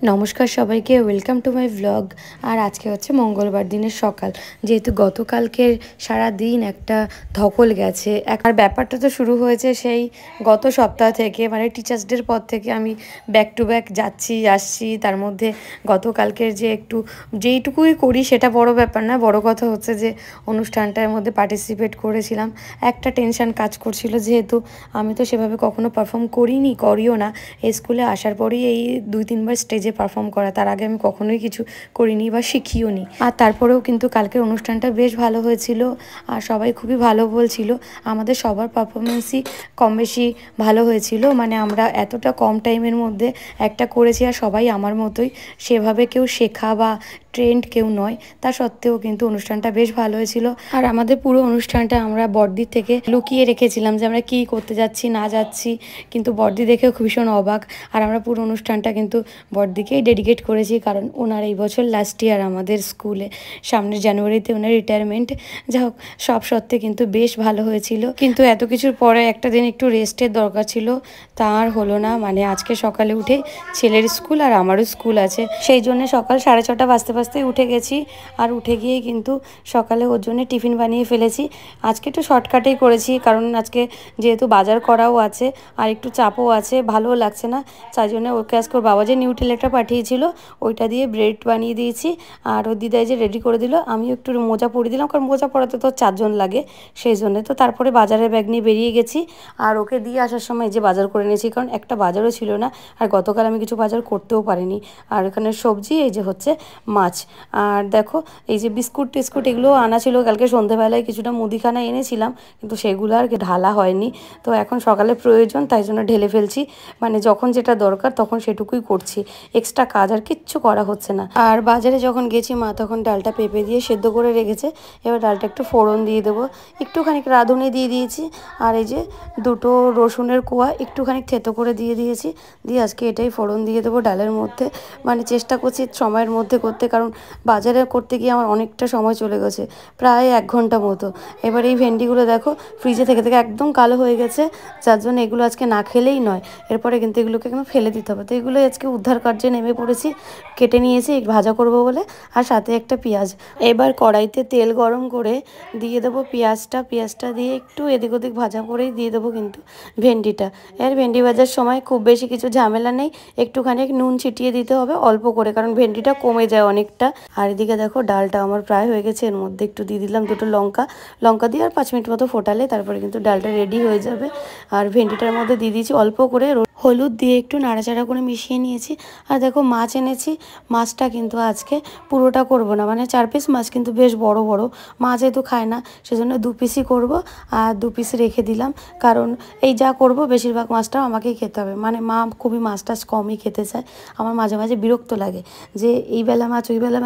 নমস্কার সবাইকে, welcome to my blog. আর আজকে হচ্ছে মঙ্গলবার দিনের সকাল, যেহেতু গতকালকের সারা দিন একটা ধকল গেছে। আর ব্যাপারটা তো শুরু হয়েছে সেই গত সপ্তাহ থেকে, মানে টিচার্স ডের পর থেকে আমি ব্যাক টু ব্যাক যাচ্ছি আসছি। তার মধ্যে গতকালকের যে যেইটুকুই করি সেটা বড় ব্যাপার না, বড় কথা হচ্ছে যে অনুষ্ঠানটার মধ্যে পার্টিসিপেট করেছিলাম। একটা টেনশন কাজ করছিল, যেহেতু আমি তো সেভাবে কখনো পারফর্ম করিও না। এই স্কুলে আসার পরেই এই 2-3 বার স্টেজে পারফর্ম করা, তার আগে আমি কখনোই কিছু করিনি বা শিখিও নি। আর তারপরেও কিন্তু কালকের অনুষ্ঠানটা বেশ ভালো হয়েছিল আর সবাই খুবই ভালো বলছিল। আমাদের সবার পারফরমেন্সই কম বেশি ভালো হয়েছিল, মানে আমরা এতটা কম টাইমের মধ্যে একটা করেছি আর সবাই আমার মতোই, সেভাবে কেউ শেখা বা ট্রেন্ড কেউ নয়। তা সত্ত্বেও কিন্তু অনুষ্ঠানটা বেশ ভালো হয়েছিল। আর আমাদের পুরো অনুষ্ঠানটা আমরা বড়দির থেকে লুকিয়ে রেখেছিলাম যে আমরা কী করতে যাচ্ছি না যাচ্ছি, কিন্তু বড়দি দেখেও খুব ভীষণ অবাক। আর আমরা পুরো অনুষ্ঠানটা কিন্তু বড়দিকেই ডেডিকেট করেছি, কারণ ওনার এই বছর লাস্ট ইয়ার আমাদের স্কুলে, সামনের জানুয়ারিতে ওনার রিটায়ারমেন্ট। যা হোক, সব সত্ত্বে কিন্তু বেশ ভালো হয়েছিল। কিন্তু এত কিছুর পরে একটা দিন একটু রেস্টের দরকার ছিল, তা আর হলো না। মানে আজকে সকালে উঠে ছেলের স্কুল আর আমারও স্কুল আছে, সেই জন্য সকাল 6:30 বাজতেই উঠে গেছি। আর উঠে গিয়েই কিন্তু সকালে ওর জন্য টিফিন বানিয়ে ফেলেছি। আজকে একটু শর্টকাটেই করেছি, কারণ আজকে যেহেতু বাজার করাও আছে আর একটু চাপও আছে, ভালোও লাগছে না। তাই জন্য ওকে আজকে ওর বাবা যে নিউট্রিলেটটা পাঠিয়েছিল ওইটা দিয়ে ব্রেড বানিয়ে দিয়েছি। আর ওর দিদাই যে রেডি করে দিল, আমিও একটু মোজা পরিয়ে দিলাম, কারণ মোজা পরাতে তো 4জন লাগে, সেই জন্য। তো তারপরে বাজারের ব্যাগ নিয়ে বেরিয়ে গেছি। আর ওকে দিয়ে আসার সময় যে বাজার করে নিয়েছি, কারণ একটা বাজারও ছিল না। আর গতকাল আমি কিছু বাজার করতেও পারিনি। আর এখানে সবজি, এই যে হচ্ছে মাছ। আর দেখো, এই যে বিস্কুট টিস্কুট এগুলোও আনা ছিল। কালকে সন্ধেবেলায় কিছুটা মুদিখানা এনেছিলাম, কিন্তু সেগুলো আর ঢালা হয়নি। তো এখন সকালে প্রয়োজন, তাই জন্য ঢেলে ফেলছি। মানে যখন যেটা দরকার তখন সেটুকুই করছি, এক্সট্রা কাজ আর কিচ্ছু করা হচ্ছে না। আর বাজারে যখন গেছি, মা তখন ডালটা পেঁপে দিয়ে সেদ্ধ করে রেখেছে। এবার ডালটা একটু ফোড়ন দিয়ে দেবো, একটুখানি রাঁধুনি দিয়ে দিয়েছি। আর এই যে 2টো রসুনের কোয়া একটুখানি থেতো করে দিয়ে দিয়েছি। দিয়ে আজকে এটাই ফোড়ন দিয়ে দেবো ডালের মধ্যে। মানে চেষ্টা করছি সময়ের মধ্যে করতে, কারণ বাজারে করতে গিয়ে আমার অনেকটা সময় চলে গেছে, প্রায় 1 ঘন্টা মতো। এবার এই ভেন্ডিগুলো দেখো ফ্রিজে থেকে থেকে একদম কালো হয়ে গেছে, যার জন্য এগুলো আজকে না খেলেই নয়। এরপরে কিন্তু এগুলোকে একদম ফেলে দিতে হবে। তো এগুলোই আজকে উদ্ধার কার্যে নেমে পড়েছি, কেটে নিয়েছি ভাজা করব বলে, আর সাথে একটা পেঁয়াজ। এবার কড়াইতে তেল গরম করে দিয়ে দেবো পেঁয়াজটা দিয়ে একটু এদিক ওদিক ভাজা করেই দিয়ে দেবো কিন্তু ভেন্ডিটা। এর ভেন্ডি ভাজার সময় খুব বেশি কিছু ঝামেলা নেই, একটুখানি নুন ছিটিয়ে দিতে হবে অল্প করে, কারণ ভেন্ডিটা কমে যায় অনেকটা। আর এদিকে দেখো ডালটা আমার প্রায় হয়ে গেছে, এর মধ্যে একটু দিয়ে দিলাম 2টো লঙ্কা দিয়ে আর 5 মিনিট মতো ফোটালে তারপরে কিন্তু ডালটা রেডি হয়ে যাবে। আর ভেন্ডিটার মধ্যে দিয়ে দিয়েছি অল্প করে হলুদ দিয়ে একটু নাড়াচাড়া করে মিশিয়ে নিয়েছি। আর দেখো মাছ এনেছি, মাছটা কিন্তু আজকে পুরোটা করব না, মানে 4 পিস মাছ, কিন্তু বেশ বড় বড় মাছ যেহেতু খায় না, সেজন্য 2 পিসই করবো। আর 2 পিস রেখে দিলাম, কারণ এই যা করব বেশিরভাগ মাছটাও আমাকেই খেতে হবে। মানে মা খুবই মাছ টাছ কমই খেতে চায়। আমার মাঝে মাঝে বিরক্ত লাগে যে এই বেলা মাছ ওই বেলা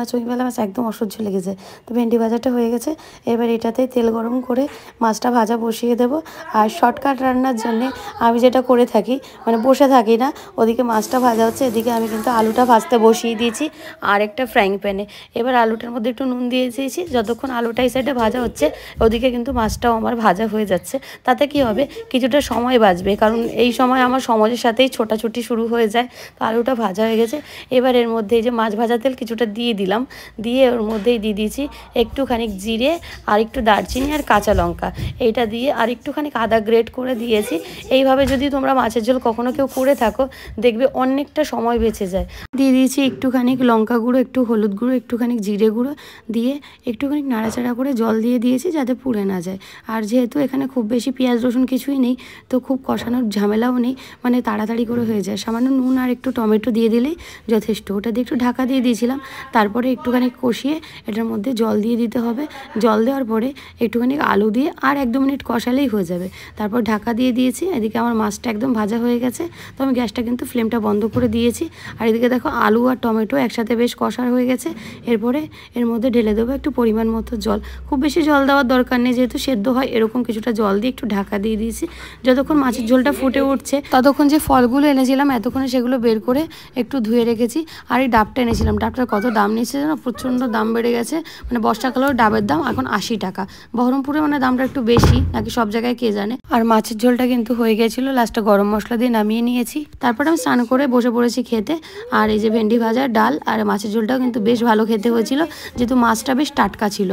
মাছ, একদম অসহ্য লেগে যায়। তো ভেন্ডি ভাজাটা হয়ে গেছে, এবার এটাতেই তেল গরম করে মাছটা ভাজা বসিয়ে দেবো। আর শর্টকাট রান্নার জন্যে আমি যেটা করে থাকি, মানে বসে থাকি না, ওদিকে মাছটা ভাজা হচ্ছে, এদিকে আমি কিন্তু আলুটা ভাজতে বসিয়ে দিয়েছি আর একটা ফ্রাইং প্যানে। এবার আলুটার মধ্যে একটু নুন দিয়ে দিয়েছি, যতক্ষণ আলুটা এই সাইডে ভাজা হচ্ছে ওদিকে কিন্তু মাছটাও আমার ভাজা হয়ে যাচ্ছে। তাতে কি হবে, কিছুটা সময় বাঁচবে, কারণ এই সময় আমার সমাজের সাথেই ছোটাছুটি শুরু হয়ে যায়। তো আলুটা ভাজা হয়ে গেছে, এবার এর মধ্যে এই যে মাছ ভাজা তেল কিছুটা দিয়ে দিলাম, দিয়ে ওর মধ্যেই দিয়ে দিয়েছি একটুখানি জিরে আর একটু দারচিনি আর কাঁচা লঙ্কা, এইটা দিয়ে আর একটুখানি আদা গ্রেট করে দিয়েছি। এইভাবে যদি তোমরা মাছের ঝোল কখনো কেউ করে থাকো, দেখবে অনেকটা সময় বেঁচে যায়। দিয়ে দিয়েছি একটুখানি লঙ্কা গুঁড়ো, একটু হলুদ গুঁড়ো, একটুখানি জিরে গুঁড়ো দিয়ে একটুখানি নাড়াচাড়া করে জল দিয়ে দিয়েছি যাতে পুড়ে না যায়। আর যেহেতু এখানে খুব বেশি পেঁয়াজ রসুন কিছুই নেই, তো খুব কষানোর ঝামেলাও নেই, মানে তাড়াতাড়ি করে হয়ে যায়। সামান্য নুন আর একটু টমেটো দিয়ে দিলেই যথেষ্ট। ওটা দিয়ে একটু ঢাকা দিয়ে দিয়েছিলাম, তারপরে একটুখানি কষিয়ে এটার মধ্যে জল দিয়ে দিতে হবে। জল দেওয়ার পরে একটুখানি আলু দিয়ে আর 1-2 মিনিট কষালেই হয়ে যাবে। তারপর ঢাকা দিয়ে দিয়েছি। এদিকে আমার মাছটা একদম ভাজা হয়ে গেছে, তো আমি গ্যাসটা কিন্তু ফ্লেমটা বন্ধ করে দিয়েছি। আর এদিকে দেখো আলু আর টমেটো একসাথে বেশ কষা হয়ে গেছে। এরপরে এর মধ্যে ঢেলে দেবো একটু পরিমাণ মতো জল, খুব বেশি জল দেওয়ার দরকার নেই, যেহেতু সেদ্ধ হয় এরকম কিছুটা জল দিয়ে একটু ঢাকা দিয়ে দিয়েছি। যতক্ষণ মাছের ঝোলটা ফুটে উঠছে ততক্ষণ যে ফলগুলো এনেছিলাম এতক্ষণে সেগুলো বের করে একটু ধুয়ে রেখেছি। আর এই ডাবটা এনেছিলাম, ডাবটার কত দাম নিচ্ছে যেন, প্রচণ্ড দাম বেড়ে গেছে। মানে বর্ষাকালেও ডাবের দাম এখন 80 টাকা। বহরমপুরে মানে দামটা একটু বেশি নাকি সব জায়গায় কে জানে। আর মাছের ঝোলটা কিন্তু হয়ে গেছিলো, লাস্টে গরম মশলা দিয়ে নামিয়ে নামিয়ে নিয়েছি। তারপর আমি স্নান করে বসে পড়েছি খেতে। আর এই যে ভেন্ডি ভাজা, ডাল আর মাছের ঝোলটাও কিন্তু বেশ ভালো খেতে হয়েছিল, যেহেতু মাছটা বেশ টাটকা ছিল।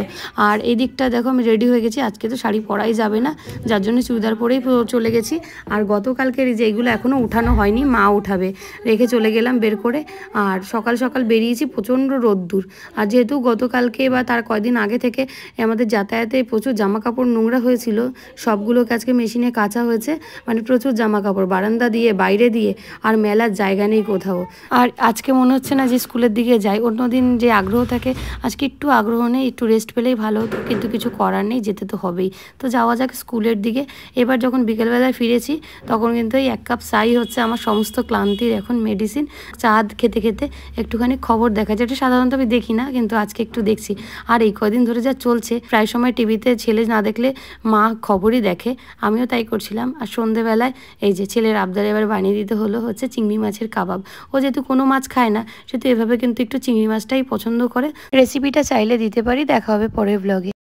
আর এই দিকটা দেখো আমি রেডি হয়ে গেছি। আজকে তো শাড়ি পরাই যাবে না, যার জন্য চুড়িদার পরেই চলে গেছি। আর গতকালকের যে এইগুলো এখনও উঠানো হয়নি, মা উঠাবে, রেখে চলে গেলাম বের করে। আর সকাল সকাল বেরিয়েছি, প্রচণ্ড রোদ্দুর। আর যেহেতু গতকালকে বা তার কয়দিন আগে থেকে আমাদের যাতায়াতে প্রচুর জামা কাপড় নোংরা হয়েছিল, সবগুলোকে আজকে মেশিনে কাচা হয়েছে। মানে প্রচুর জামা কাপড় বারান্দা দিয়ে, বাইরে দিয়ে, আর মেলার জায়গা নেই কোথাও। আর আজকে মনে হচ্ছে না যে স্কুলের দিকে যাই। অন্যদিন যে আগ্রহ থাকে, আজকে একটু আগ্রহ নেই, একটু রেস্ট পেলেই ভালো হতো, কিন্তু কিছু করার নেই, যেতে তো হবেই। তো যাওয়া যাক স্কুলের দিকে। এবার যখন বিকেলবেলায় ফিরেছি, তখন কিন্তু এই 1 কাপ চাই হচ্ছে আমার সমস্ত ক্লান্তির এখন মেডিসিন। চা খেতে খেতে একটুখানি খবর দেখা যায়, এটা সাধারণত আমি দেখি না, কিন্তু আজকে একটু দেখছি। আর এই কদিন ধরে যা চলছে, প্রায় সময় টিভিতে ছেলে না দেখলে মা খবরই দেখে, আমিও তাই করছিলাম। আর সন্ধেবেলায় এই যে ছেলের আবদার এবার বানিয়ে দিতে হলো হচ্ছে চিংড়ি মাছের কাবাব। ও যেহেতু কোনো মাছ খায় না, সেহেতু এভাবে কিন্তু একটু চিংড়ি মাছটাই পছন্দ করে। রেসিপিটা চাইলে দিতে পারি, দেখা হবে পরের ব্লগে।